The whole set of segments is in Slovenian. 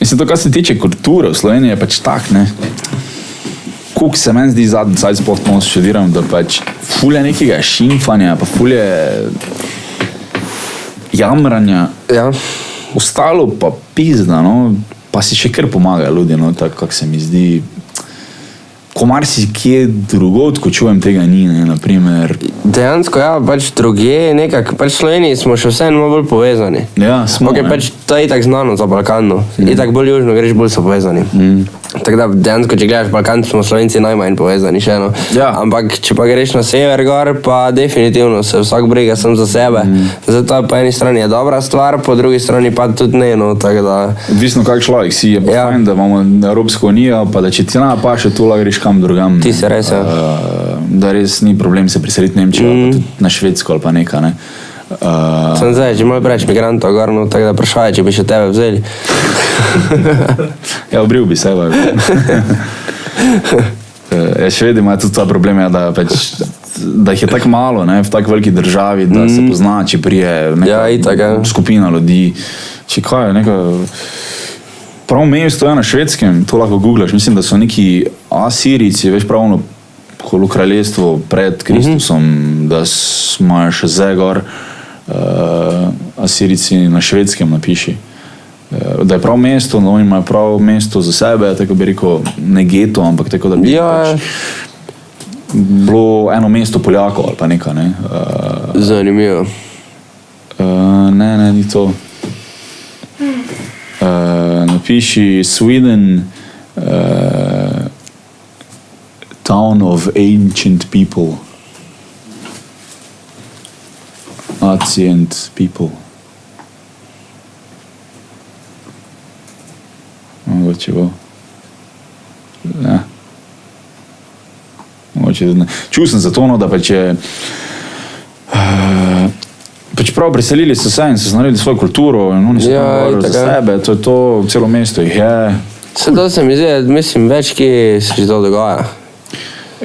Mislim, to, kar se tiče kulture v Sloveniji, je pač tak, ne. Kuk se meni zdi zadnji cajt sploh študiram, da pač fulje nekega šimfanja, pa fulje jamranja. Ja. Ostalo pa pizda, no, pa si še kar pomaga ljudi, no, tako, kak se mi zdi. Ko marsikje drugod, ko čujem tega ni, ne, naprimer. Dejansko, ja, pač drugje nekako, pač v Sloveniji smo še vseeno malo bolj povezani. Ja, smo, okay, pač to je itak znano za Balkanu. Itak bolj južno greš, bolj so povezani. Tako da dejansko, če gledaš Balkan, smo Slovenci najmanj povezani še eno. Ja. Ampak, če pa greš na sever gor, pa definitivno se vsak briga sam za sebe. Zato po eni strani je dobra stvar, po drugi strani pa tudi ne, no, tako da... Odvisno kak človek si, je pa Ja. fajn, da imamo Evropsko unijo, pa da če ti pa še tu greš kam drugam. Ti se res, ja. Da res ni problem se priseliti Nemčijo, pa tudi na Švedsko ali pa neka, ne. Sem zdaj, že malo preveč migrantov gor, no, tako da vprašaj, če bi še tebe vzeli. Ja, obril bi se, ja, Švedi imajo tudi ta problem, ja, da jih je tako malo, ne, v tako veliki državi, da se pozna, če prije neka Ja, itak, ja. skupina ljudi, če kaj je neka... Pravo mesto je na Švedskem, to lahko googlaš, mislim, da so neki Asirijci, veš pravno, kolo kraljestvo pred Kristusom, da imajo še zdaj gor Asirijci na Švedskem napiši. Da je prav mesto, no, oni imajo prav mesto za sebe, tako bi rekel, ne geto, ampak tako da bi Ja, pač bilo eno mesto Poljakov ali pa neka, ne. Zanimivo. Ne, ni to. Napiši Sweden, town of ancient people. Ancient people. Mogoče bo. Ne. Mogoče tudi ne. Čul sem zato, no, da pač je pač prav preselili so se in so naredili svojo kulturo in oni so Ja, tam govorili za itak, ja. sebe, to je to, celo mesto jih je. Se to se mi zdi, mislim, več ki se že to dogaja.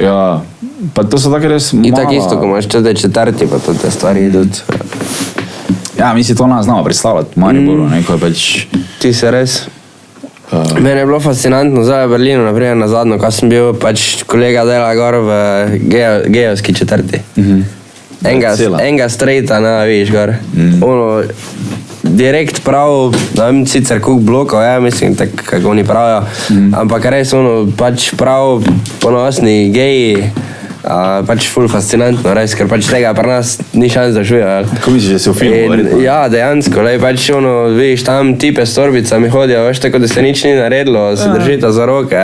Ja, pa to so tako res In mala... tako isto, ko imaš četrti, pa to te stvari idut. Ja, mi si to nas znamo predstavljati, Mariboru, neko je pač... Ti se res. Mene je bilo fascinantno, zdaj v Berlinu, naprimer na zadnjo, ko sem bil, pač kolega dela gor v gejovski četrti. Enga strejta, ne, vidiš gor. Ono, direkt prav, ne vem sicer koliko blokov je, mislim, tako kako oni pravijo, ampak res ono, pač prav ponosni geji, pač ful fascinantno, res, ker pač tega pri nas ni šans da živijo. Kako misliš, da se v filmu verjetno? Ja, dejansko, lej, pač ono, vidiš, tam tipe s torbicami hodijo, veš, tako da se nič ni naredilo, se držita za roke,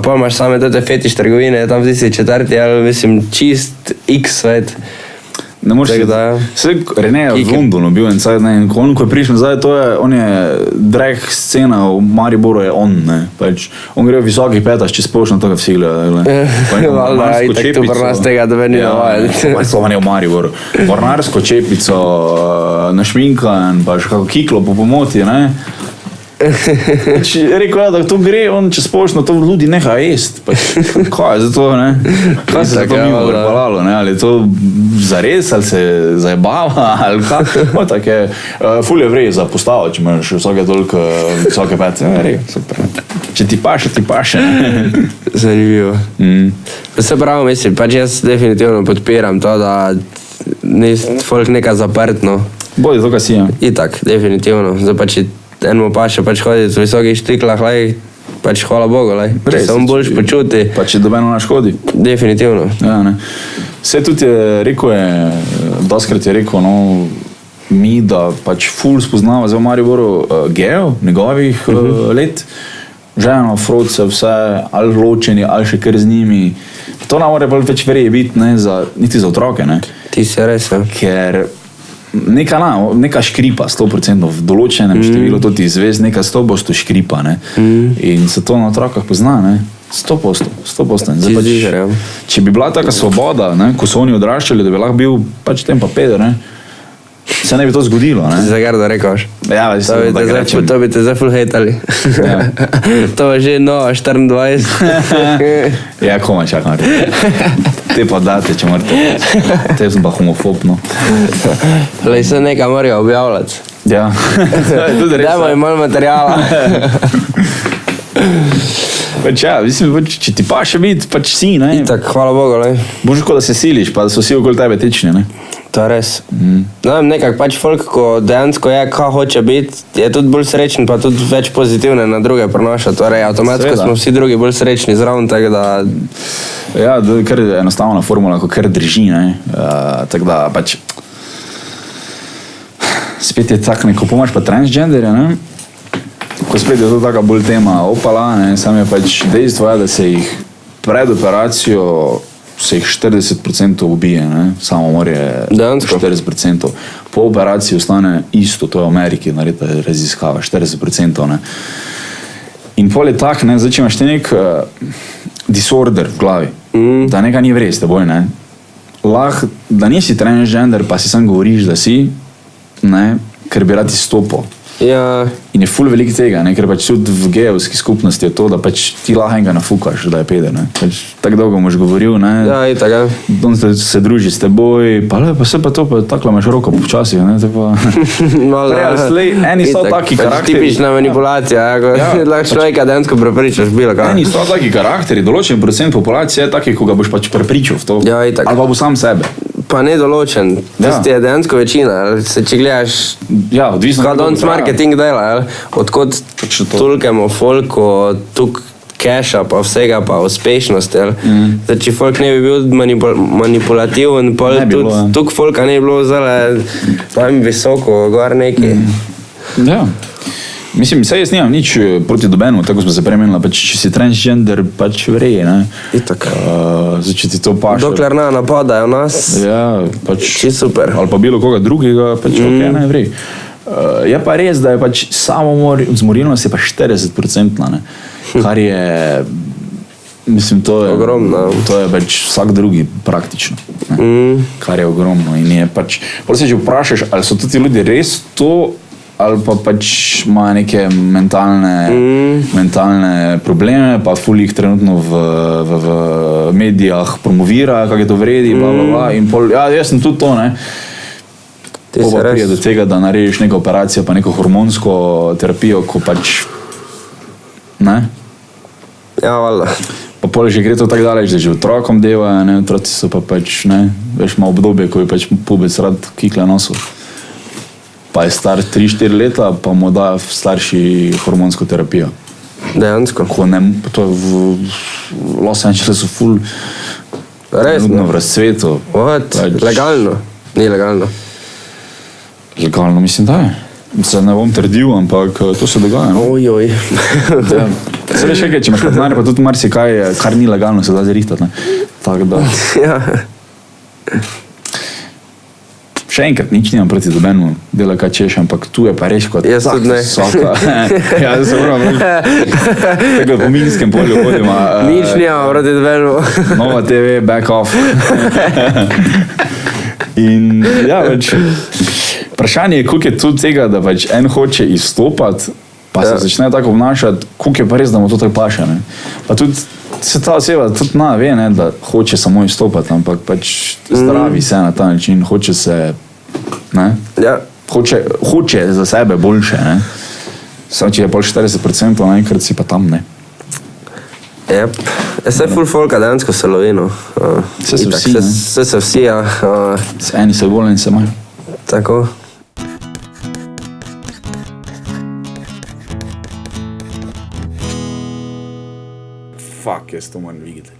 pol imaš same te fetiš trgovine, tam v tisti četrti, ali mislim, čist X svet. Ne moreš Tako da, ja. Vse Rene je v Londonu bil en cajt, ne, in ko on, ko je prišel nazaj, on je drag scena v Mariboru je on, ne, pač, on gre v visokih petah, če spošno toga vsi gleda, ne. Valjda, itak tu pri nas tega, da meni navajati. Ja, Slovan je v Mariboru. Mornarsko čepico, našminkan, pa še kako kiklo po pomoti, ne. Rekel je, da to gre, on če spošno, to ljudi neha jest. Kaj je za to, ne? Kaj se za to mimo vrbalalo, ne? Ali je to zares, ali se zajebava, ali kaj? No, tako je. Ful je vrej za postavo, če imaš vsake toliko visoke pece. Super. Če ti paše, ti paše. Zanimivo. Se pravi, mislim, pač jaz definitivno podpiram to, da ni folk neka zaprtno. Bodi to, kaj si, ja. Itak, definitivno. Zdaj pač enemu paše pač hoditi v visokih štiklah, lej, pač hvala Bogu, lej. Res, se on boljš počuti. Pa če dobeno naš hodi. Definitivno. Ja, ne. Vse tudi je rekel, doskrat je rekel, no, mi, da pač ful spoznava zdaj v Mariboru gejev, njegovih let, ženo, frodce, vse, ali ločeni, ali še kar z njimi. To nam mora več verje biti, ne, niti za otroke, ne. Ti si res, ja. Ker neka škripa, 100% v določenem številu, to ti izvez, neka 100% škripa, ne. In se to na otrokah pozna, ne. 100%. Zdaj pač, če bi bila taka svoboda, ne, ko so oni odraščali, da bi lahko bil pač tem pa peder, ne, se ne bi to zgodilo, ne. Zagar da rekaš. Ja, to bi te zdaj ful hejtali. Ja. To je že nova 24. Ja, komaj čakam. Te pa date, če morate. Te sem pa homofob, no. Lej, se nekaj morajo objavljati. Ja, tudi res. Dajmo jim malo materijala. Pač ja, mislim, če ti paše biti, pač si, ne? Itak, hvala Bogu, ne. Bože, ko da se siliš, pa da so vsi okoli tebe tečni, ne? To je res. Nekak pač folk, ko dejansko je, kaj hoče biti, je tudi bolj srečen, pa tudi več pozitivne na druge prenaša. Torej, avtomatsko smo vsi drugi bolj srečni zraven, tako da... Ja, kar je enostavna formula, ko kar drži, ne? Tako da pač... Spet je tak, ko pomaš pa transgenderja, ne? Ko spet je to taka bolj tema opala, ne, sam je pač dejstvo, da se jih pred operacijo se jih 40% ubije, ne, samomor je 40%. Po operaciji ostane isto, to je v Ameriki, nareta raziskava, 40%, ne. In pol je tak, ne, zdaj če imaš te nek disorder v glavi, da nekaj ni vres, teboj, ne. Lahko, da nisi transgender, pa si sam govoriš, da si, ne, ker bi rad izstopil. Ja. In je ful veliko tega, ne? Ker pač tudi v gejovski skupnosti je to, da pač ti lahko enega nafukaš, da je peder, ne? Pač tako dolgo boš govoril, ne? Ja, itak, ja. On se druži s teboj, pa vse pa to, pa takle imaš roko počasi, ne? Te pa... Eni so taki karakteri... Tipična manipulacija, ja, lahko človeka dejansko prepričaš, bilo kaj. Eni so taki karakteri, določen procent populacije je taki, ko ga boš pač prepričal v to. Ja, itak. Ali pa bo sam sebe. Pa ne določen, tisti je dejansko večina, se če gledaš, ja, odvisno, kaj danes marketing dela, odkot tolikemu folku, tuk keša pa vsega pa uspešnosti, zdaj če folk ne bi bil manipulativen, tuk folka ne bi bilo zelo visoko, gor neki. Ja. Mislim, saj jaz nimam nič proti dobenemu, tako smo se premenili, pač če si transgender, pač vreje, ne? Itak. Zdaj, če ti to paše... Dokler ne napadajo nas, ja, pač... Či super. Ali pa bilo koga drugega, pač ok, ne vrej. Je pa res, da je pač samomor, zmorilnost je pa 40%, ne? Kar je... Mislim, to je... Ogromno. To je pač vsak drugi praktično, ne? Kar je ogromno in je pač... Potem se že vprašaš, ali so tudi ljudi res to, ali pa pač ima neke mentalne probleme, pa ful jih trenutno v medijah promovira, kak je to vredi, bla, bla, bla, in pol, ja, jaz sem tudi to, ne. Ko pa prije do tega, da narediš neko operacijo, pa neko hormonsko terapijo, ko pač, ne. Ja, valjda. Pa pol že gre to tako daleč, da že otrokom devajo, ne, otroci so pa pač, ne, veš, ima obdobje, ko je pač pubec rad kikle nosu. Pa je star 3-4 leta, pa mu da starši hormonsko terapijo. Dejansko? To je v Los Angelesu ful resno v razcvetu. What? Legalno? Ni legalno? Legalno mislim, da je. Se ne bom trdil, ampak to se dogaja. Ojoj. Se veš kaj, če imaš partner, pa tudi marsikaj, kar ni legalno, se da zrihtati, ne. Tako da... Ja. Še enkrat, nič nimam proti dobenemu, dela kaj češ, ampak tu je pa res kot jaz tudi ne. Soka. Ja, se moram tako po minskem polju hodim. Nič nimam proti dobenemu. Nova TV, back off. In ja, več, vprašanje je, koliko je tudi tega, da pač en hoče izstopati, pa se začne tako obnašati, koliko je pa res, da mu to tako paše, ne. Pa tudi se ta oseba tudi ve, ne, da hoče samo izstopati, ampak pač zdravi se na ta način, hoče se, ne, ja. Hoče za sebe boljše, ne. Samo če je pol 40%, naenkrat si pa tam, ne. Jep. Se ful folka dejansko se lovi, no. Se vsi, ne. Se vsi, ja. Eni se bolj, eni se manj. Tako. Fuck, jaz to moram videti.